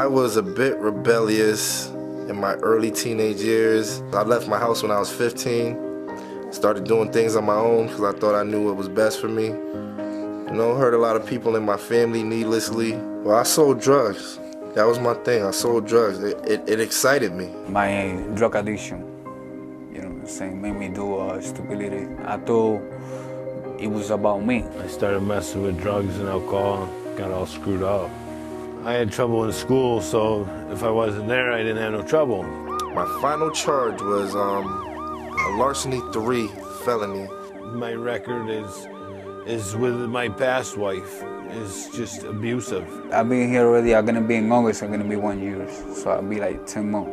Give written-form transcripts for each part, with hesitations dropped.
I was a bit rebellious in my early teenage years. I left my house when I was 15, started doing things on my own because I thought I knew what was best for me. You know, hurt a lot of people in my family needlessly. Well, I sold drugs. That was my thing. I sold drugs. It excited me. My drug addiction, you know what I'm saying, made me do stupidity. I thought it was about me. I started messing with drugs and alcohol, got all screwed up. I had trouble in school, so if I wasn't there, I didn't have no trouble. My final charge was a larceny 3 felony. My record is with my past wife, is just abusive. I've been here already. I'm gonna be in August. I'm gonna be 1 year, so I'll be like 10 more.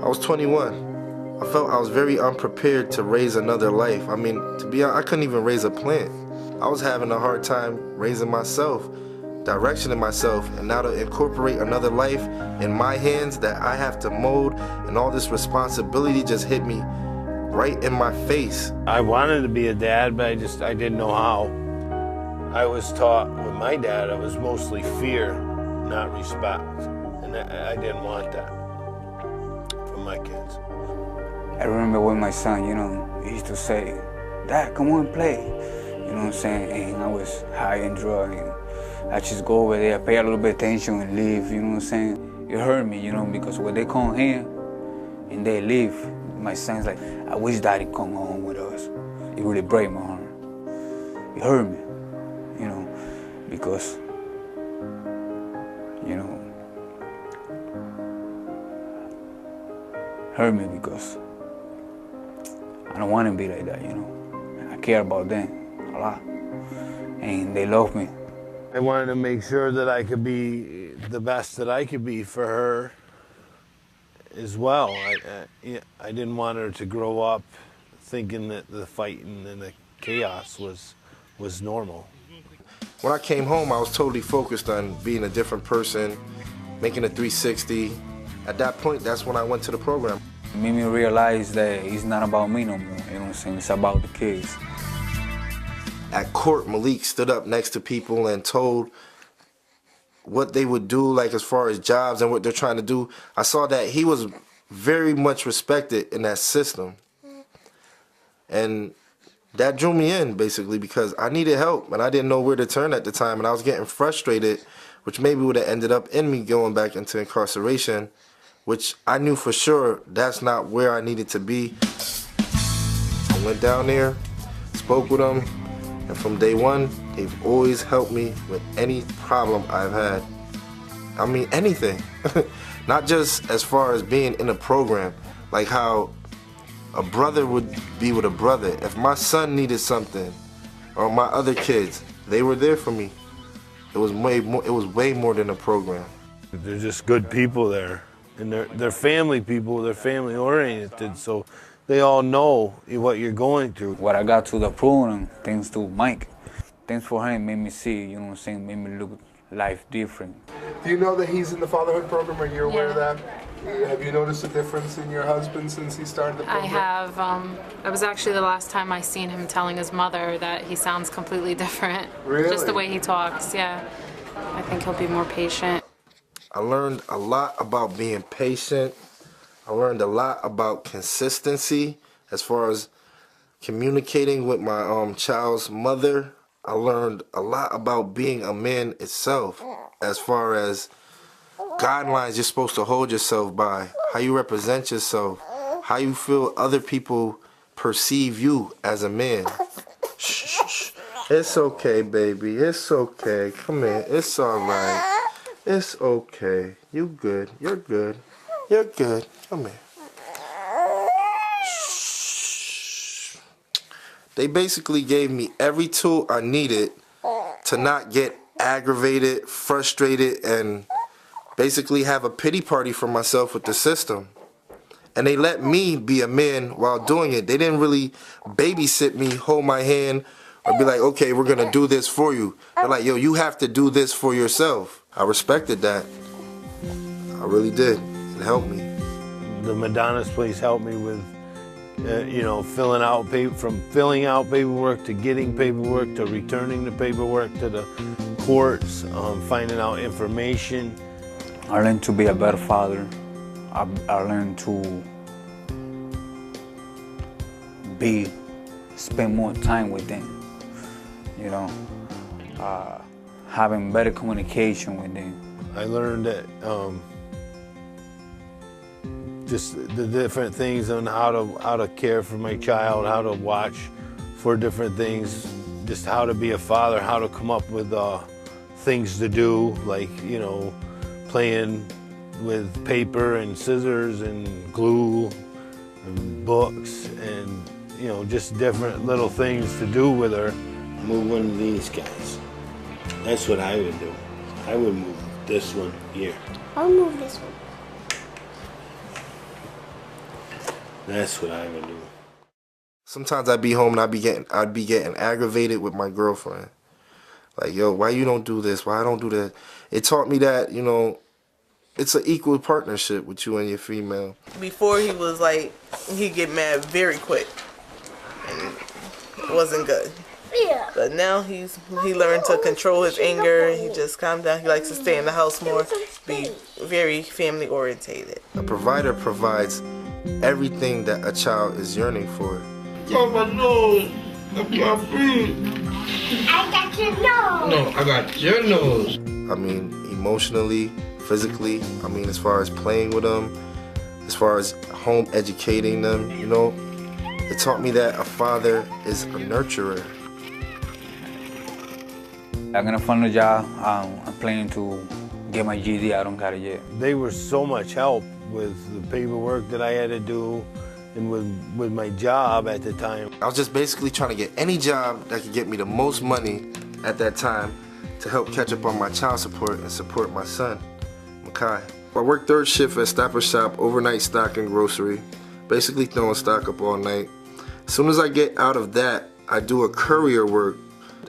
I was 21. I felt I was very unprepared to raise another life. I mean, to be honest, I couldn't even raise a plant. I was having a hard time raising myself, directioning myself, and now to incorporate another life in my hands that I have to mold, and all this responsibility just hit me right in my face. I wanted to be a dad, but I didn't know how. I was taught with my dad, it was mostly fear, not respect, and I didn't want that for my kids. I remember when my son, you know, he used to say, "Dad, come on, play." You know what I'm saying? And I was high and drunk, and I just go over there, pay a little bit attention and leave, you know what I'm saying? It hurt me, you know, because when they come here and they leave, my son's like, "I wish Daddy come home with us." It really break my heart. It hurt me, you know, because, you know, hurt me because I don't want to be like that, you know. I care about them a lot, and they love me. I wanted to make sure that I could be the best that I could be for her as well. I didn't want her to grow up thinking that the fighting and the chaos was normal. When I came home, I was totally focused on being a different person, making a 360. At that point, that's when I went to the program. It made me realize that it's not about me no more, you know what I'm saying? It's about the kids. At court, Malik stood up next to people and told what they would do, like as far as jobs and what they're trying to do. I saw that he was very much respected in that system. And that drew me in, basically, because I needed help and I didn't know where to turn at the time, and I was getting frustrated, which maybe would have ended up in me going back into incarceration, which I knew for sure that's not where I needed to be. I went down there, spoke with them, and from day one, they've always helped me with any problem I've had. I mean, anything. Not just as far as being in a program, like how a brother would be with a brother. If my son needed something, or my other kids, they were there for me. It was way more than a program. They're just good people there, and they're family people, they're family oriented, so they all know what you're going through. What I got to the program, thanks to Mike, thanks for him, made me see, you know what I'm saying, made me look life different. Do you know that he's in the Fatherhood program? Are you aware of that? Have you noticed a difference in your husband since he started the program? I have. It was actually the last time I seen him telling his mother that he sounds completely different. Really? Just the way he talks, yeah. I think he'll be more patient. I learned a lot about being patient. I learned a lot about consistency as far as communicating with my child's mother. I learned a lot about being a man itself as far as guidelines you're supposed to hold yourself by, how you represent yourself, how you feel other people perceive you as a man. Shh, shh, shh. It's okay, baby. It's okay. Come here. It's all right. It's okay. You good. You're good. You're good. Come here. Shh. They basically gave me every tool I needed to not get aggravated, frustrated, and basically have a pity party for myself with the system. And they let me be a man while doing it. They didn't really babysit me, hold my hand, or be like, okay, we're gonna do this for you. They're like, yo, you have to do this for yourself. I respected that. I really did. It helped me. The Madonna's place helped me with, filling out paperwork to getting paperwork to returning the paperwork to the courts, finding out information. I learned to be a better father. I learned to spend more time with them, you know, having better communication with them. I learned that just the different things on how to care for my child, how to watch for different things, just how to be a father, how to come up with things to do, like, you know, playing with paper and scissors and glue and books and, you know, just different little things to do with her. Move one of these guys. That's what I would do. I would move this one here. I'll move this one. That's what I would do. Sometimes I'd be home and I'd be getting aggravated with my girlfriend. Like, yo, why you don't do this? Why I don't do that? It taught me that, you know, it's an equal partnership with you and your female. Before he was like, he'd get mad very quick. And it wasn't good. Yeah. But now he learned to control his anger. He just calmed down. He likes to stay in the house more, be very family orientated. A provider provides everything that a child is yearning for. Oh, my nose. I can't breathe. I got your nose. No, I got your nose. I mean, emotionally, physically, I mean, as far as playing with them, as far as home educating them, you know, it taught me that a father is a nurturer. I'm gonna find a job. I'm planning to get my GED. I don't got it yet. They were so much help with the paperwork that I had to do and with my job at the time. I was just basically trying to get any job that could get me the most money at that time to help catch up on my child support and support my son, Makai. I worked third shift at Stop & Shop, overnight stock and grocery, basically throwing stock up all night. As soon as I get out of that, I do a courier work.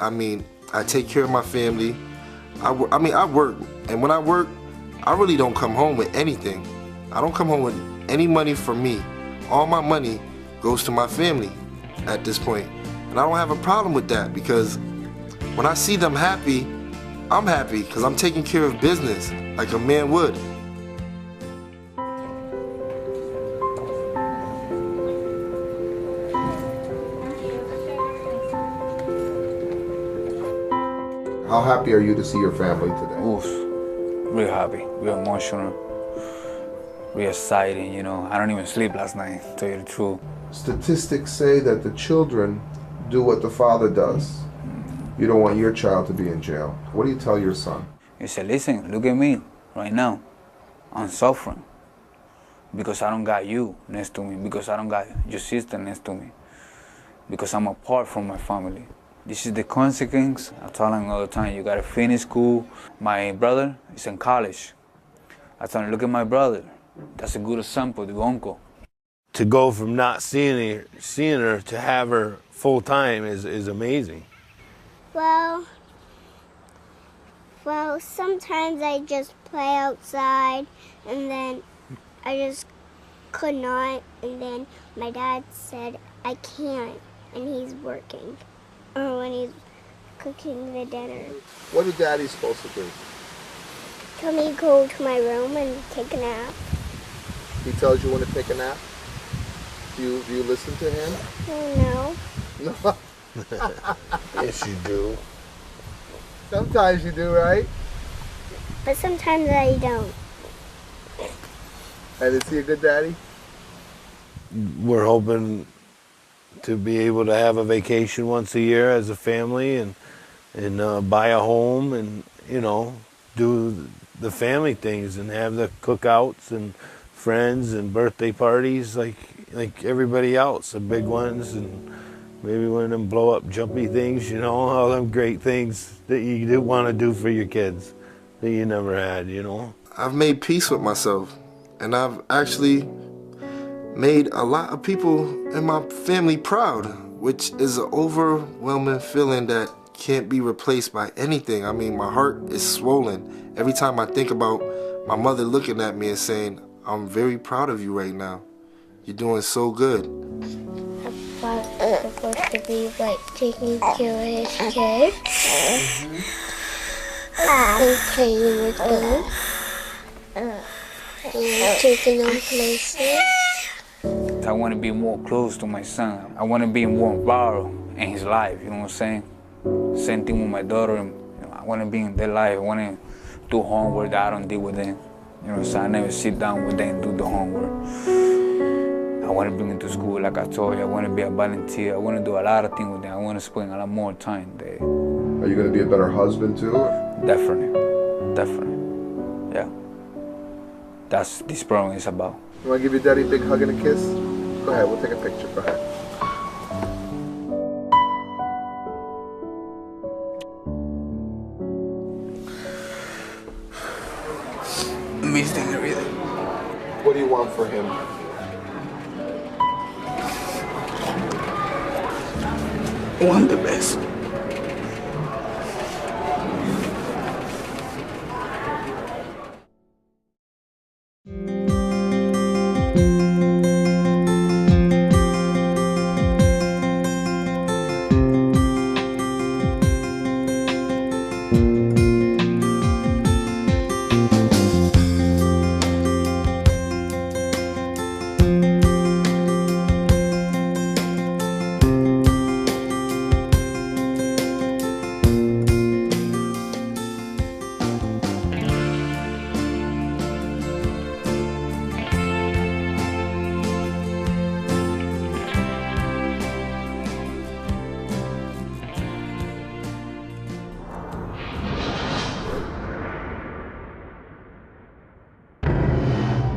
I mean, I take care of my family. I work, and when I work, I really don't come home with anything. I don't come home with any money for me. All my money goes to my family at this point. And I don't have a problem with that because when I see them happy, I'm happy because I'm taking care of business like a man would. How happy are you to see your family today? Oof, real happy, real emotional, real exciting, you know. I don't even sleep last night, to tell you the truth. Statistics say that the children do what the father does. You don't want your child to be in jail. What do you tell your son? He said, listen, look at me right now. I'm suffering because I don't got you next to me, because I don't got your sister next to me, because I'm apart from my family. This is the consequence. I tell him all the time, you gotta finish school. My brother is in college. I tell him, look at my brother. That's a good example, the uncle. To go from not seeing her to have her full time is amazing. Well, sometimes I just play outside and then I just could not, and then my dad said I can't, and he's working. Or when he's cooking the dinner. What is daddy supposed to do? Tell me to go to my room and take a nap. He tells you when to take a nap? Do you listen to him? No. No. Yes, you do. Sometimes you do, right? But sometimes I don't. And is he a good daddy? We're hoping to be able to have a vacation once a year as a family and buy a home and, you know, do the family things and have the cookouts and friends and birthday parties like everybody else, the big ones, and maybe one of them blow up jumpy things, you know, all them great things that you do want to do for your kids that you never had, you know. I've made peace with myself, and I've actually made a lot of people in my family proud, which is an overwhelming feeling that can't be replaced by anything. I mean, my heart is swollen every time I think about my mother looking at me and saying, I'm very proud of you right now. You're doing so good. I'm supposed to be like taking care of his kids. and playing with them and taking them places. I want to be more close to my son. I want to be more involved in his life, you know what I'm saying? Same thing with my daughter. I want to be in their life. I want to do homework that I don't do with them. You know, so I never sit down with them and do the homework. I want to bring them to school, like I told you. I want to be a volunteer. I want to do a lot of things with them. I want to spend a lot more time there. Are you going to be a better husband too? Definitely. Yeah. That's this program is about. You want to give your daddy a big hug and a kiss? Go ahead, we'll take a picture. Go ahead. Miss them everything. What do you want for him? Want the best.